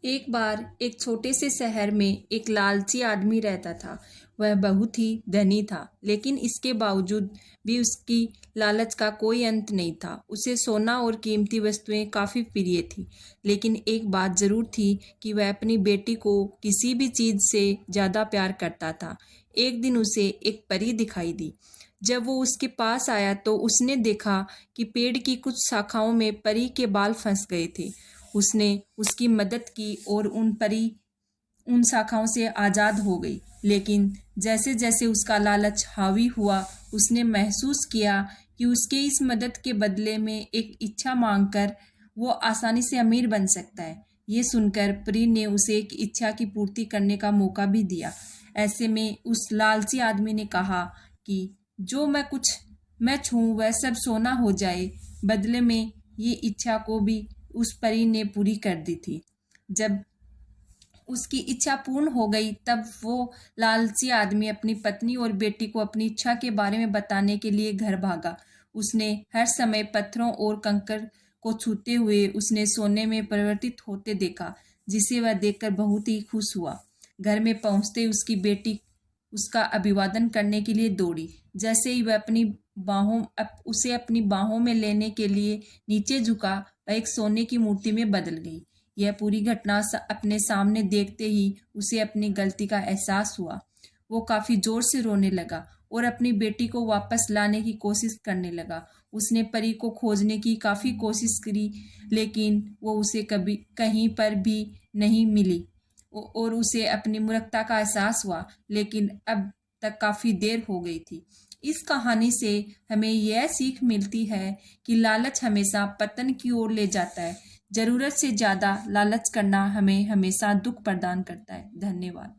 एक बार एक छोटे से शहर में एक लालची आदमी रहता था। वह बहुत ही धनी था, लेकिन इसके बावजूद भी उसकी लालच का कोई अंत नहीं था। उसे सोना और कीमती वस्तुएं काफ़ी प्रिय थी, लेकिन एक बात ज़रूर थी कि वह अपनी बेटी को किसी भी चीज़ से ज़्यादा प्यार करता था। एक दिन उसे एक परी दिखाई दी। जब वो उसके पास आया तो उसने देखा कि पेड़ की कुछ शाखाओं में परी के बाल फंस गए थे। उसने उसकी मदद की और उन शाखाओं से आज़ाद हो गई। लेकिन जैसे जैसे उसका लालच हावी हुआ, उसने महसूस किया कि उसके इस मदद के बदले में एक इच्छा मांगकर वो आसानी से अमीर बन सकता है। ये सुनकर परी ने उसे एक इच्छा की पूर्ति करने का मौका भी दिया। ऐसे में उस लालची आदमी ने कहा कि जो मैं छूऊं वह सब सोना हो जाए। बदले में ये इच्छा को भी उस परी ने पूरी कर दी थी। जब उसकी इच्छा पूर्ण हो गई, तब वो लालची आदमी अपनी पत्नी और बेटी को अपनी इच्छा के बारे में बताने के लिए घर भागा। उसने हर समय पत्थरों और कंकड़ को छूते हुए उसने सोने में परिवर्तित होते देखा, जिसे वह देखकर बहुत ही खुश हुआ। घर में पहुंचते उसकी बेटी उसका अभिवादन करने के लिए दौड़ी। जैसे ही वह उसे अपनी बाहों में लेने के लिए नीचे झुका, वह एक सोने की मूर्ति में बदल गई। यह पूरी घटना अपने सामने देखते ही उसे अपनी गलती का एहसास हुआ। वो काफी जोर से रोने लगा और अपनी बेटी को वापस लाने की कोशिश करने लगा। उसने परी को खोजने की काफी कोशिश करी, लेकिन वो उसे कभी कहीं पर भी नहीं मिली और उसे अपनी मूर्खता का एहसास हुआ, लेकिन अब तक काफी देर हो गई थी। इस कहानी से हमें यह सीख मिलती है कि लालच हमेशा पतन की ओर ले जाता है। जरूरत से ज्यादा लालच करना हमें हमेशा दुख प्रदान करता है। धन्यवाद।